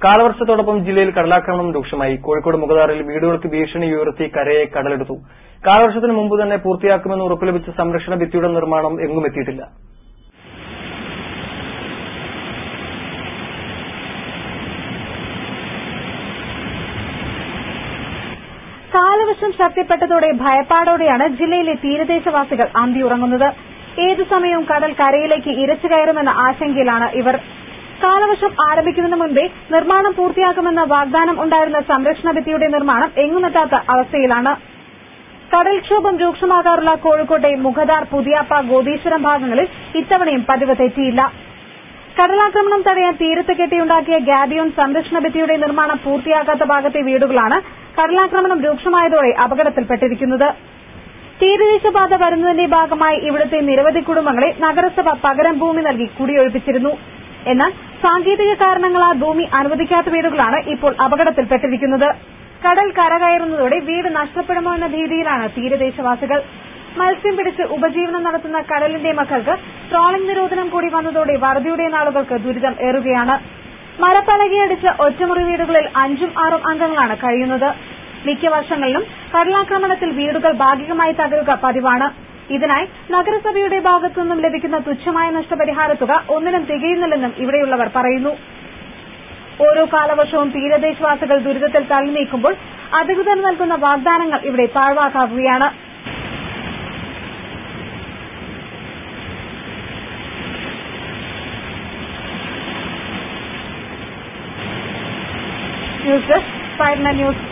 കാലവർഷത്തോടൊപ്പം ജില്ലയിൽ കടലാക്രമണം രൂക്ഷമായി. കോഴിക്കോട് മുഖദാറിൽ വീടുകൾക്ക് ഭീഷണി ഉയർത്തി കരയെ കടലെടുത്തു. കാലവർഷത്തിന് മുമ്പ് തന്നെ പൂർത്തിയാക്കുമെന്ന് ഉറപ്പുലഭിച്ച സംരക്ഷണ ഭിത്തിയുടെ നിർമ്മാണം എങ്ങും എത്തിയിട്ടില്ല. കാലവർഷം ശക്തിപ്പെട്ടതോടെ ഭയപ്പാടോടെയാണ് ജില്ലയിലെ തീരദേശവാസികൾ അന്തിയുറങ്ങുന്നത്. ഏതു സമയവും കടൽ കരയിലേക്ക് ഇരച്ചു കയറുമെന്ന ആശങ്കയിലാണ് ഇവർ. കാലവർഷം ആരംഭിക്കുന്നതിന് മുൻപേ നിർമ്മാണം പൂർത്തിയാക്കുമെന്ന വാഗ്ദാനം ഉണ്ടായിരുന്ന സംരക്ഷണ ഭിത്തിയുടെ നിർമ്മാണം എങ്ങുമെത്താത്ത അവസ്ഥയിലാണ്. കടൽക്ഷോഭം രൂക്ഷമാകാറുള്ള കോഴിക്കോട്ടെ മുഖദാർ, പുതിയാപ്പ, ഗോപീശ്വരം ഭാഗങ്ങളിൽ ഇത്തവണയും പതിവ് തെറ്റിയില്ല. കടലാക്രമണം തടയാൻ തീരത്ത് കെട്ടിയുണ്ടാക്കിയ ഗാബിയോൺ സംരക്ഷണ ഭിത്തിയുടെ നിർമ്മാണം പൂർത്തിയാക്കാത്ത ഭാഗത്തെ വീടുകളാണ് കടലാക്രമണം രൂക്ഷമായതോടെ അപകടത്തിൽപ്പെട്ടിരിക്കുന്നത്. തീരദേശപാത വരുന്നതിന്റെ ഭാഗമായി ഇവിടുത്തെ നിരവധി കുടുംബങ്ങളെ നഗരസഭ പകരം ഭൂമി നൽകി കുടിയൊഴിപ്പിച്ചിരുന്നു. എന്നാൽ സാങ്കേതിക കാരണങ്ങളാൽ ഭൂമി അനുവദിക്കാത്ത വീടുകളാണ് ഇപ്പോൾ അപകടത്തിൽപ്പെട്ടിരിക്കുന്നത്. കടൽ കരകയറുന്നതോടെ വീട് നഷ്ടപ്പെടുമോ എന്ന ഭീതിയിലാണ് തീരദേശവാസികൾ. മത്സ്യം പിടിച്ച് ഉപജീവനം നടത്തുന്ന കടലിന്റെ മക്കൾക്ക് ട്രോളിംഗ് നിരോധനം കൂടി വന്നതോടെ വറുതിയുടെ നാളുകൾക്ക് ദുരിതം ഏറുകയാണ്. മരപ്പലകയടിച്ച ഒറ്റമുറി വീടുകളിൽ 5ഉം 6ഉം അംഗങ്ങളാണ് കഴിയുന്നത്. മിക്ക വർഷങ്ങളിലും കടലാക്രമണത്തിൽ വീടുകൾ ഭാഗികമായി തകരുക പതിവാണ്. ഇതിനായി നഗരസഭയുടെ ഭാഗത്തുനിന്നും ലഭിക്കുന്ന തുച്ഛമായ നഷ്ടപരിഹാര തുക ഒന്നിനും തികയുന്നില്ലെന്നും ഇവിടെയുള്ളവർ പറയുന്നു. ഓരോ കാലവർഷവും തീരദേശവാസികൾ ദുരിതത്തിൽ തള്ളി നീക്കുമ്പോൾ അധികൃതർ നൽകുന്ന വാഗ്ദാനങ്ങൾ ഇവിടെ പാഴ്വാക്കാവുകയാണ്. News desk 5 news.